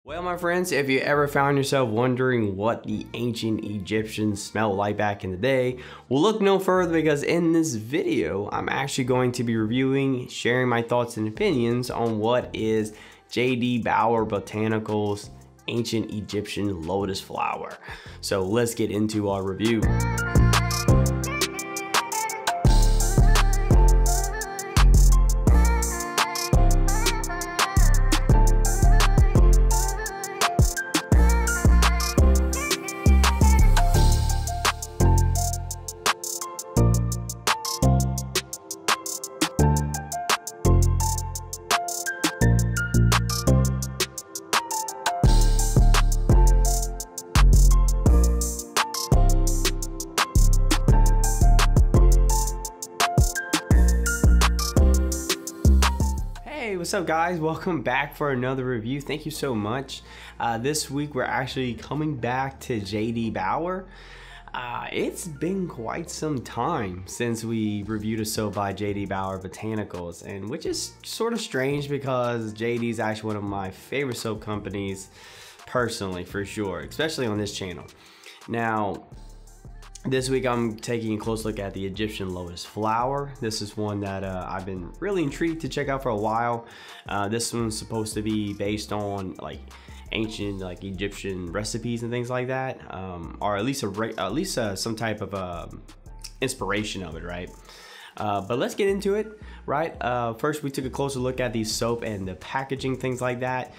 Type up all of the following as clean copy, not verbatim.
Well, my friends, if you ever found yourself wondering what the ancient Egyptians smelled like back in the day, well, look no further, because in this video, I'm actually going to be reviewing, sharing my thoughts and opinions on what is Bauer Botanicals ancient Egyptian lotus flower. So let's get into our review. What's up, guys? Welcome back for another review. Thank you so much. This week we're actually coming back to Bauer. It's been quite some time since we reviewed a soap by Bauer Botanicals, and which is sort of strange because JD is actually one of my favorite soap companies personally, for sure, especially on this channel. Now, this week I'm taking a close look at the Egyptian lotus flower. This is one that I've been really intrigued to check out for a while. This one's supposed to be based on like ancient Egyptian recipes and things like that, or at least some type of inspiration of it, right? But let's get into it, right? First, we took a closer look at the soap and the packaging, things like that.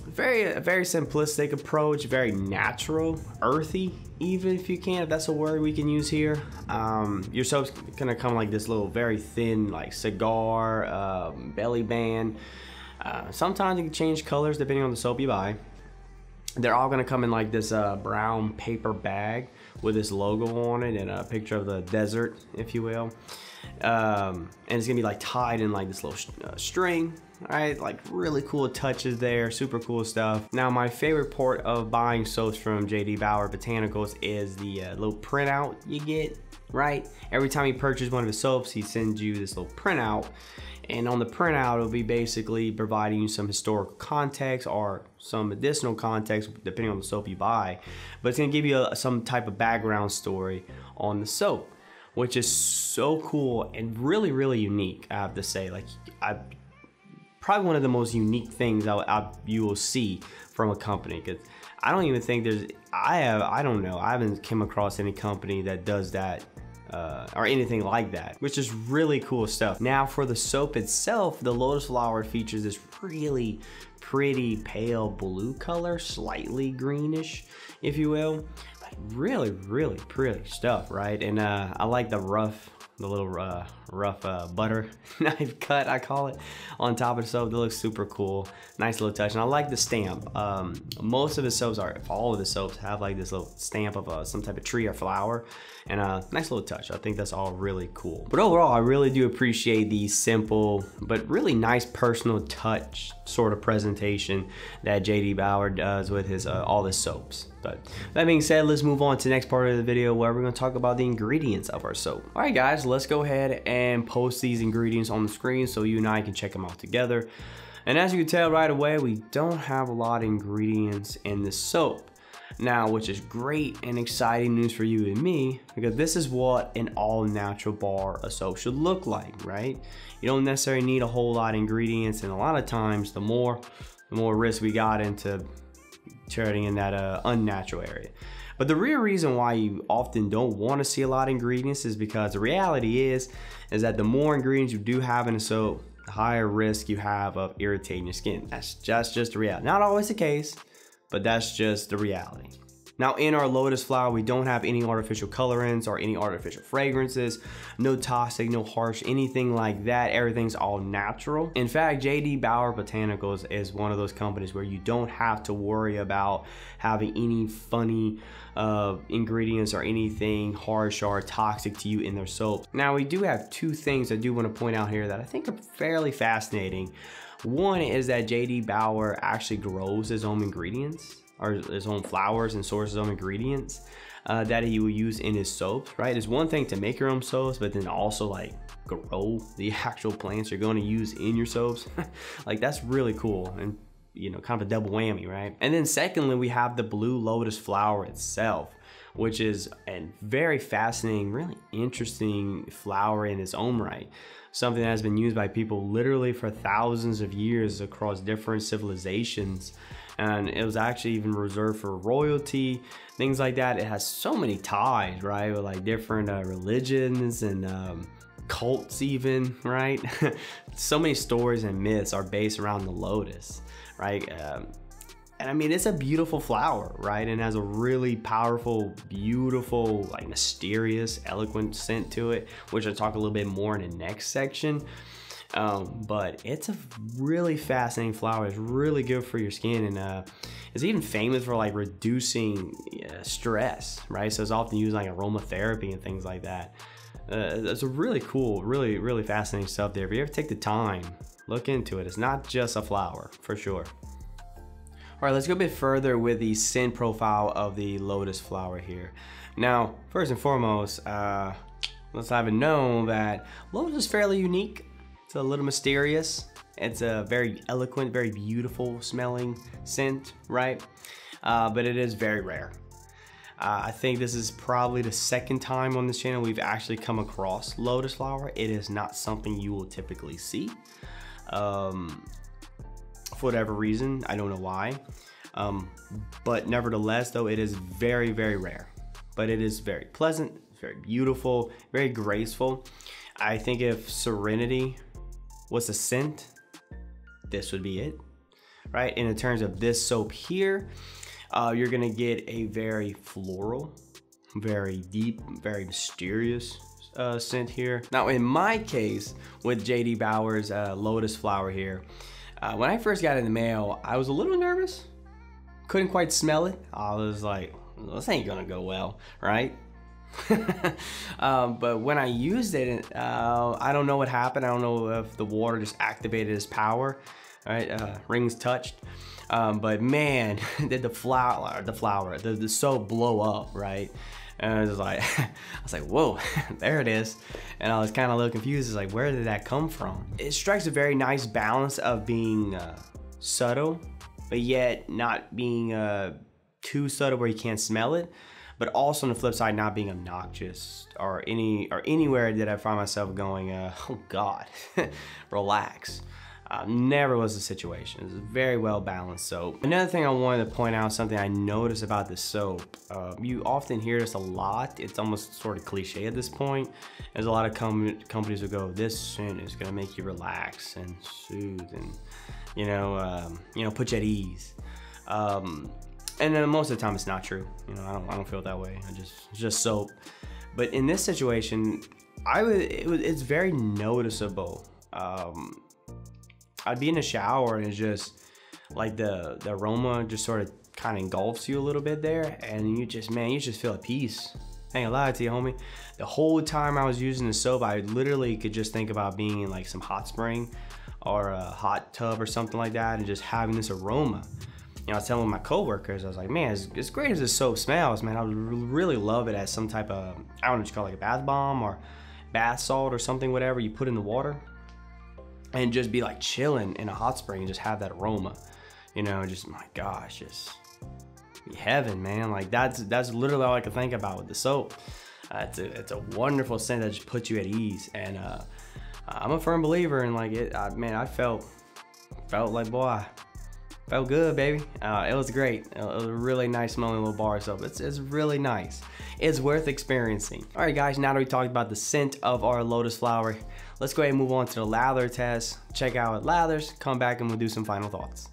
Very simplistic approach, very natural, earthy, even if you can, if that's a word we can use here. Your soap's gonna come like this little very thin like cigar belly band. Sometimes you can change colors depending on the soap you buy. They're all gonna come in like this brown paper bag with this logo on it and a picture of the desert, if you will. And it's gonna be like tied in like this little string. Right, like really cool touches there, super cool stuff. Now, my favorite part of buying soaps from Bauer Botanicals is the little printout you get, right? Every time you purchase one of his soaps, he sends you this little printout, and on the printout, it'll be basically providing you some historical context or some additional context depending on the soap you buy, but it's gonna give you some type of background story on the soap, which is so cool and really unique, I have to say. Like, probably one of the most unique things you will see from a company, because I don't even think I don't know, I haven't come across any company that does that or anything like that, which is really cool stuff. Now, for the soap itself, the lotus flower features this really pretty pale blue color, slightly greenish, if you will. Like really pretty stuff, right? And I like the little rough butter knife cut, I call it, on top of the soap. That looks super cool. Nice little touch. And I like the stamp. Most of the soaps, all of the soaps have like this little stamp of some type of tree or flower, and a nice little touch. I think that's all really cool. But overall, I really do appreciate the simple but really nice personal touch sort of presentation that Bauer does with his all his soaps. But that being said, let's move on to the next part of the video where we're going to talk about the ingredients of our soap. All right, guys, let's go ahead and post these ingredients on the screen so you and I can check them out together. And as you can tell right away, we don't have a lot of ingredients in this soap now, which is great and exciting news for you and me, because this is what an all natural bar of soap should look like, right? You don't necessarily need a whole lot of ingredients, and a lot of times the more risk we got into turning in that unnatural area. But the real reason why you often don't want to see a lot of ingredients is because the reality is that the more ingredients you do have in a soap, the higher risk you have of irritating your skin. That's just the reality. Not always the case, but that's just the reality. Now, in our lotus flower, we don't have any artificial colorants or any artificial fragrances, no toxic, no harsh, anything like that. Everything's all natural. In fact, Bauer Botanicals is one of those companies where you don't have to worry about having any funny ingredients or anything harsh or toxic to you in their soap. Now, we do have two things I do want to point out here that I think are fairly fascinating. One is that Bauer actually grows his own ingredients, or his own flowers, and sources of ingredients that he will use in his soaps, right? It's one thing to make your own soaps, but then also like grow the actual plants you're going to use in your soaps. Like, that's really cool. And kind of a double whammy, right? And then secondly, we have the blue lotus flower itself, which is a very fascinating, really interesting flower in its own right. Something that has been used by people literally for thousands of years across different civilizations. And it was actually even reserved for royalty, things like that. It has so many ties, right? With like different religions and cults even, right? So many stories and myths are based around the lotus, right? And I mean, it's a beautiful flower, right? And has a really powerful, beautiful, like mysterious, eloquent scent to it, which I'll talk a little bit more in the next section. But it's a really fascinating flower. It's really good for your skin, and it's even famous for like reducing stress, right? So it's often used like aromatherapy and things like that. It's a really cool, really fascinating stuff there. If you ever take the time, look into it. It's not just a flower, for sure. All right, let's go a bit further with the scent profile of the lotus flower here. Now, first and foremost, let's have it known that lotus is fairly unique. It's a little mysterious. It's a very eloquent, very beautiful smelling scent, right? But it is very rare. I think this is probably the second time on this channel we've actually come across lotus flower. It is not something you will typically see. For whatever reason, I don't know why. But nevertheless, though, it is very rare. But it is very pleasant, very beautiful, very graceful. I think if Serenity was a scent, this would be it, right? And in terms of this soap here, you're gonna get a very floral, very deep, very mysterious scent here. Now, in my case, with JD Bauer's Lotus flower here, when I first got it in the mail, I was a little nervous. Couldn't quite smell it. I was like, well, this ain't gonna go well, right? But when I used it, I don't know what happened. I don't know if the water just activated its power, right? Rings touched. But man, did the soap blow up, right? And I was like, whoa, there it is. And I was kind of a little confused. It's like, where did that come from? It strikes a very nice balance of being subtle, but yet not being too subtle where you can't smell it, but also on the flip side, not being obnoxious or anywhere that I find myself going, oh God, relax. Never was the situation. It's a very well balanced soap. Another thing I wanted to point out, something I noticed about this soap, you often hear this a lot. It's almost sort of cliche at this point. There's a lot of companies who go, this scent is gonna make you relax and soothe and put you at ease. And then most of the time it's not true. I don't feel that way. It's just soap. But in this situation, it's very noticeable. I'd be in the shower and it's just like the aroma just sort of kind of engulfs you a little bit there, and you just feel at peace. I ain't gonna lie to you, homie. The whole time I was using the soap, I literally could just think about being in like some hot spring or a hot tub or something like that, and just having this aroma. I was telling my coworkers, I was like, man, as great as this soap smells, man, I would really love it as some type of, I don't know what you call it, like a bath bomb or bath salt or something, whatever you put in the water, and just be like chilling in a hot spring and just have that aroma, just, my gosh, just be heaven, man. Like that's literally all I could think about with the soap. It's a wonderful scent that just puts you at ease, and I'm a firm believer in like it. Man, I felt like, boy, felt good, baby. It was great. It was a really nice smelling little bar soap. It's really nice. It's worth experiencing. All right, guys, now that we talked about the scent of our lotus flower, let's go ahead and move on to the lather test. Check out it lathers, come back and we'll do some final thoughts.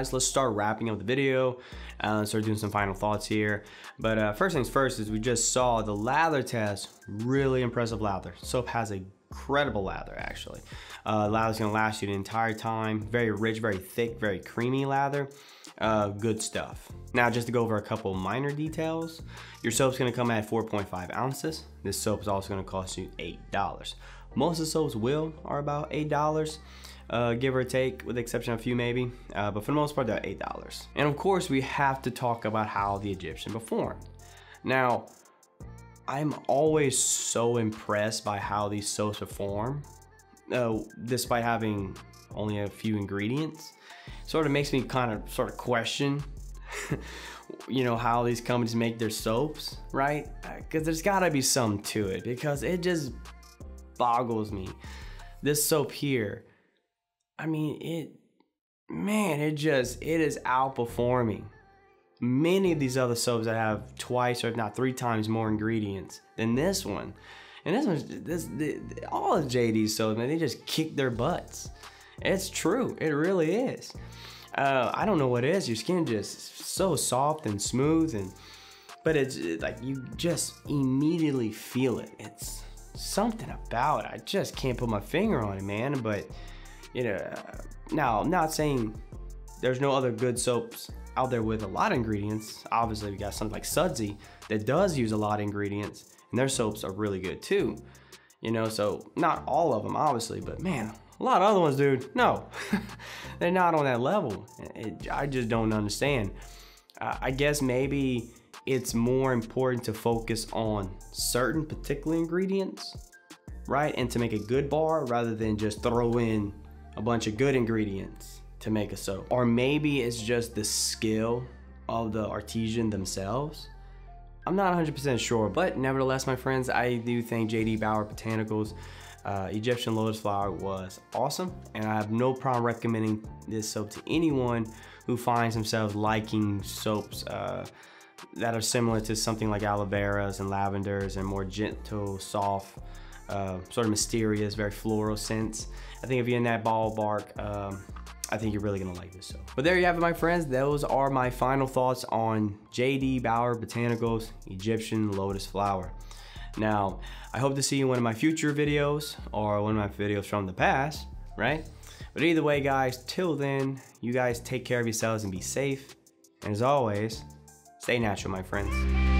guys, let's start wrapping up the video. Let's start doing some final thoughts here. But first things first is we just saw the lather test. Really impressive lather. Soap has a incredible lather actually. Lather's gonna last you the entire time. Very rich, very thick, very creamy lather. Good stuff. Now just to go over a couple minor details, your soap's gonna come at 4.5 ounces. This soap is also gonna cost you $8. Most of the soaps are about $8, give or take, with the exception of a few maybe, but for the most part they're $8. And of course we have to talk about how the Egyptian performed. Now, I'm always so impressed by how these soaps perform, despite having only a few ingredients. Sort of makes me kind of question, you know, how these companies make their soaps, right? Because there's gotta be something to it, because it just boggles me. This soap here, I mean, it is outperforming many of these other soaps that have twice or if not 3 times more ingredients than this one. And all of JD's soaps, man, they just kick their butts. It's true, it really is. I don't know what it is. Your skin just so soft and smooth, but it's like you just immediately feel it. It's something about it. I just can't put my finger on it, man. But you know, now I'm not saying there's no other good soaps out there with a lot of ingredients. Obviously we got something like Sudsy that does use a lot of ingredients, and their soaps are really good too, you know. So not all of them obviously, but man, a lot of other ones, dude, no. They're not on that level. I just don't understand. I guess maybe it's more important to focus on certain particular ingredients, right, and to make a good bar rather than just throw in a bunch of good ingredients to make a soap. Or maybe it's just the skill of the artisan themselves. I'm not 100% sure, but nevertheless, my friends, I do think JD Bauer Botanicals Egyptian Lotus Flower was awesome, and I have no problem recommending this soap to anyone who finds themselves liking soaps that are similar to something like aloe veras and lavenders and more gentle, soft, sort of mysterious, very floral scents. I think if you're in that ballpark, I think you're really gonna like this soap. But there you have it, my friends. Those are my final thoughts on JD Bauer Botanicals Egyptian Lotus Flower. Now, I hope to see you in one of my future videos or one of my videos from the past, right? But either way, guys, till then, you guys take care of yourselves and be safe. And as always, stay natural, my friends.